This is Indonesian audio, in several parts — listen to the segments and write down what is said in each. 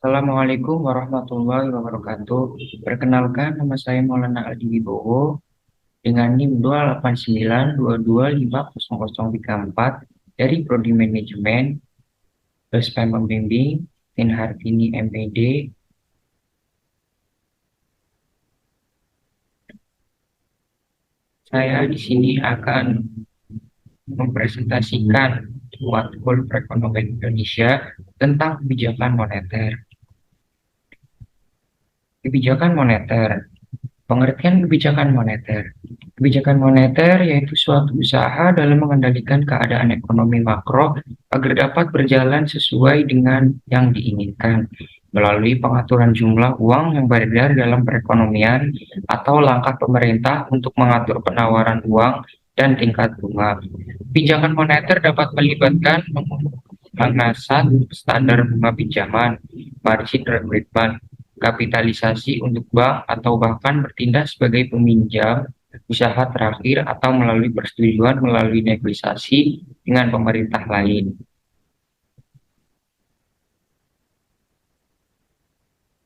Assalamualaikum warahmatullahi wabarakatuh. Perkenalkan, nama saya Maulana Aldi Wibowo dengan NIM 28922500034 dari Prodi Manajemen, Dosen Pembimbing, Tin Hartini MPD. Saya di sini akan mempresentasikan matkul perekonomian Indonesia tentang kebijakan moneter. Kebijakan moneter. Pengertian kebijakan moneter. Kebijakan moneter yaitu suatu usaha dalam mengendalikan keadaan ekonomi makro agar dapat berjalan sesuai dengan yang diinginkan melalui pengaturan jumlah uang yang beredar dalam perekonomian atau langkah pemerintah untuk mengatur penawaran uang dan tingkat bunga. Kebijakan moneter dapat melibatkan pemanasan standar bunga pinjaman, margin requirement, kapitalisasi untuk bank atau bahkan bertindak sebagai peminjam usaha terakhir atau melalui persetujuan melalui negosiasi dengan pemerintah lain.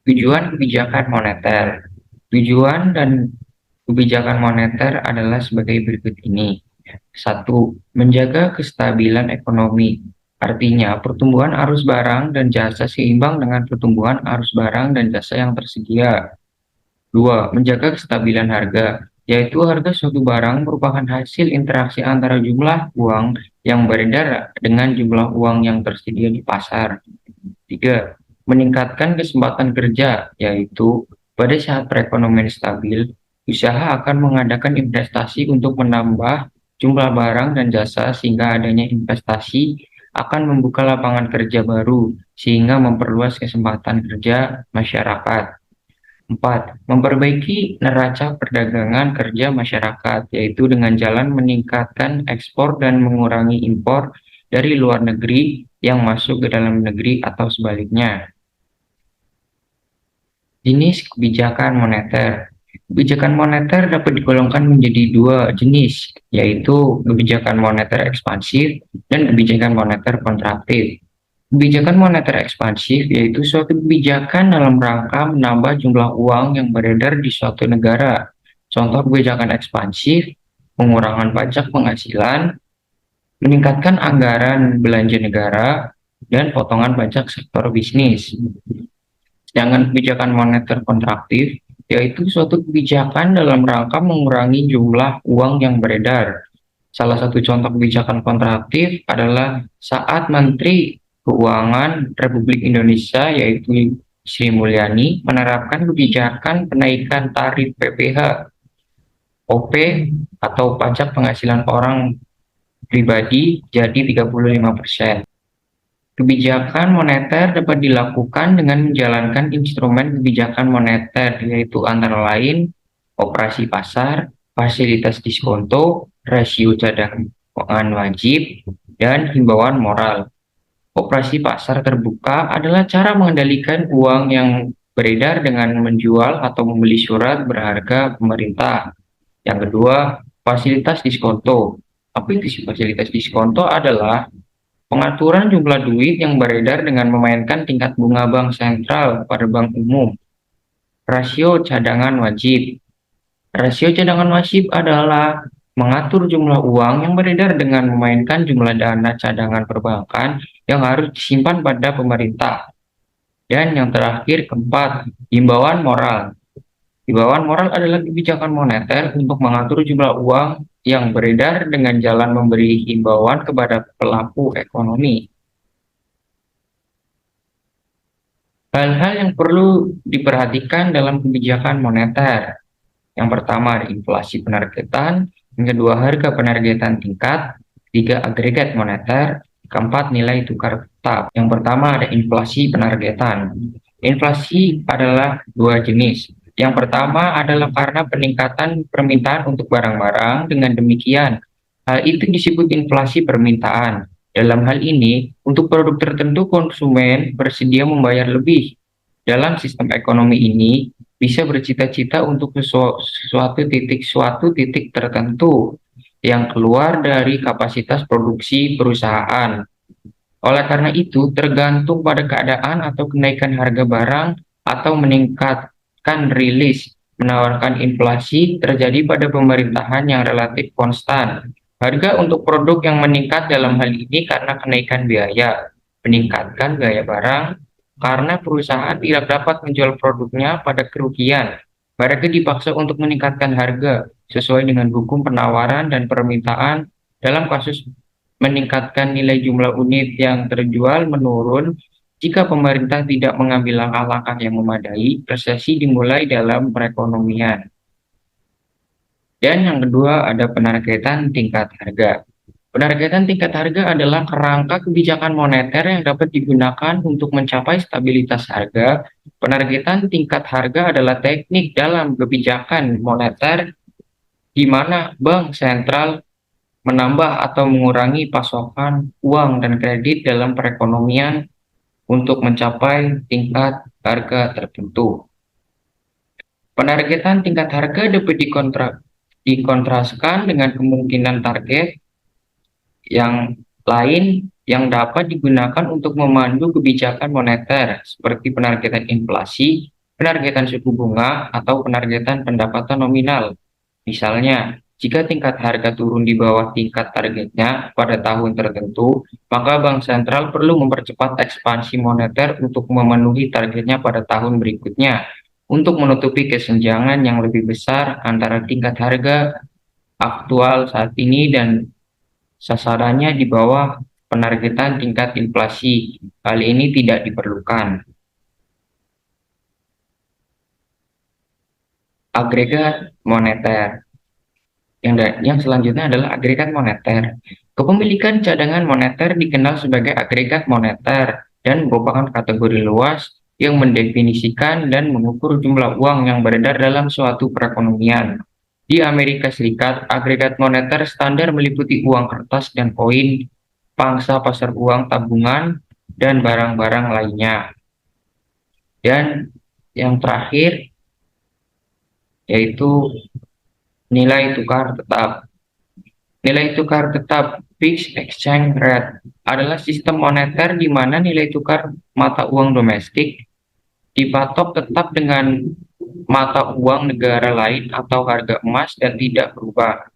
Tujuan kebijakan moneter. Tujuan dan kebijakan moneter adalah sebagai berikut ini. 1. Menjaga kestabilan ekonomi. Artinya, pertumbuhan arus barang dan jasa seimbang dengan pertumbuhan arus barang dan jasa yang tersedia. 2. Menjaga kestabilan harga, yaitu harga suatu barang merupakan hasil interaksi antara jumlah uang yang beredar dengan jumlah uang yang tersedia di pasar. 3. Meningkatkan kesempatan kerja, yaitu pada saat perekonomian stabil, usaha akan mengadakan investasi untuk menambah jumlah barang dan jasa sehingga adanya investasi akan membuka lapangan kerja baru sehingga memperluas kesempatan kerja masyarakat. 4. Memperbaiki neraca perdagangan kerja masyarakat, yaitu dengan jalan meningkatkan ekspor dan mengurangi impor dari luar negeri yang masuk ke dalam negeri atau sebaliknya. Jenis kebijakan moneter. Kebijakan moneter dapat digolongkan menjadi dua jenis, yaitu kebijakan moneter ekspansif dan kebijakan moneter kontraktif. Kebijakan moneter ekspansif yaitu suatu kebijakan dalam rangka menambah jumlah uang yang beredar di suatu negara. Contoh kebijakan ekspansif, pengurangan pajak penghasilan, meningkatkan anggaran belanja negara, dan potongan pajak sektor bisnis. Sedangkan kebijakan moneter kontraktif yaitu suatu kebijakan dalam rangka mengurangi jumlah uang yang beredar. Salah satu contoh kebijakan kontraktif adalah saat Menteri Keuangan Republik Indonesia yaitu Sri Mulyani menerapkan kebijakan penaikan tarif PPh OP atau pajak penghasilan orang pribadi jadi 35%. Kebijakan moneter dapat dilakukan dengan menjalankan instrumen kebijakan moneter yaitu antara lain operasi pasar, fasilitas diskonto, rasio cadangan wajib, dan himbauan moral. Operasi pasar terbuka adalah cara mengendalikan uang yang beredar dengan menjual atau membeli surat berharga pemerintah. Yang kedua, fasilitas diskonto. Apa itu fasilitas diskonto? Adalah pengaturan jumlah duit yang beredar dengan memainkan tingkat bunga bank sentral pada bank umum. Rasio cadangan wajib. Rasio cadangan wajib adalah mengatur jumlah uang yang beredar dengan memainkan jumlah dana cadangan perbankan yang harus disimpan pada pemerintah. Dan yang terakhir, keempat, himbauan moral. Himbauan moral adalah kebijakan moneter untuk mengatur jumlah uang yang beredar dengan jalan memberi himbauan kepada pelaku ekonomi. Hal-hal yang perlu diperhatikan dalam kebijakan moneter. Yang pertama ada inflasi penargetan, yang kedua harga penargetan tingkat, tiga agregat moneter, keempat nilai tukar tetap. Yang pertama ada inflasi penargetan. Inflasi adalah dua jenis. Yang pertama adalah karena peningkatan permintaan untuk barang-barang, dengan demikian hal itu disebut inflasi permintaan. Dalam hal ini, untuk produk tertentu konsumen bersedia membayar lebih. Dalam sistem ekonomi ini, bisa bercita-cita untuk suatu titik tertentu yang keluar dari kapasitas produksi perusahaan. Oleh karena itu, tergantung pada keadaan atau kenaikan harga barang atau meningkatkan rilis, menawarkan inflasi terjadi pada pemerintahan yang relatif konstan. Harga untuk produk yang meningkat dalam hal ini karena kenaikan biaya, meningkatkan biaya barang, karena perusahaan tidak dapat menjual produknya pada kerugian. Mereka dipaksa untuk meningkatkan harga sesuai dengan hukum penawaran dan permintaan. Dalam kasus meningkatkan nilai jumlah unit yang terjual menurun, jika pemerintah tidak mengambil langkah-langkah yang memadai, resesi dimulai dalam perekonomian. Dan yang kedua ada penargetan tingkat harga. Penargetan tingkat harga adalah kerangka kebijakan moneter yang dapat digunakan untuk mencapai stabilitas harga. Penargetan tingkat harga adalah teknik dalam kebijakan moneter di mana bank sentral menambah atau mengurangi pasokan uang dan kredit dalam perekonomian untuk mencapai tingkat harga tertentu. Penargetan tingkat harga dapat dikontraskan dengan kemungkinan target yang lain yang dapat digunakan untuk memandu kebijakan moneter, seperti penargetan inflasi, penargetan suku bunga, atau penargetan pendapatan nominal. Misalnya, jika tingkat harga turun di bawah tingkat targetnya pada tahun tertentu, maka bank sentral perlu mempercepat ekspansi moneter untuk memenuhi targetnya pada tahun berikutnya, untuk menutupi kesenjangan yang lebih besar antara tingkat harga aktual saat ini dan sasarannya di bawah penargetan tingkat inflasi. Hal ini tidak diperlukan. Agregat moneter. Yang selanjutnya adalah agregat moneter. Kepemilikan cadangan moneter dikenal sebagai agregat moneter dan merupakan kategori luas yang mendefinisikan dan mengukur jumlah uang yang beredar dalam suatu perekonomian. Di Amerika Serikat, agregat moneter standar meliputi uang kertas dan koin, pangsa pasar uang tabungan, dan barang-barang lainnya. Dan yang terakhir yaitu nilai tukar tetap. Nilai tukar tetap fixed exchange rate adalah sistem moneter di mana nilai tukar mata uang domestik dipatok tetap dengan mata uang negara lain atau harga emas dan tidak berubah.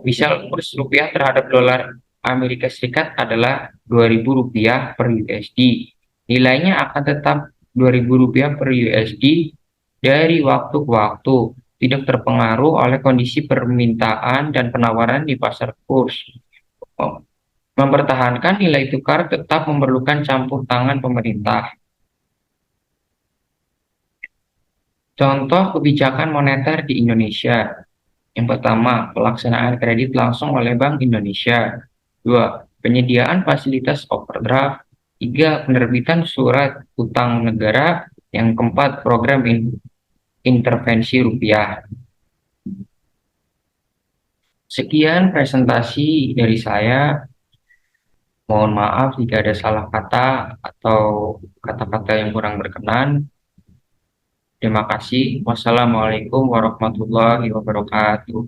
Misal kurs rupiah terhadap dolar Amerika Serikat adalah Rp2.000 per USD. Nilainya akan tetap Rp2.000 per USD dari waktu ke waktu, tidak terpengaruh oleh kondisi permintaan dan penawaran di pasar kurs. Mempertahankan nilai tukar tetap memerlukan campur tangan pemerintah. Contoh kebijakan moneter di Indonesia. Yang pertama, pelaksanaan kredit langsung oleh Bank Indonesia. 2. Penyediaan fasilitas overdraft. 3. Penerbitan surat utang negara. Yang keempat, program intervensi rupiah. Sekian presentasi dari saya. Mohon maaf jika ada salah kata atau kata-kata yang kurang berkenan. Terima kasih. Wassalamualaikum warahmatullahi wabarakatuh.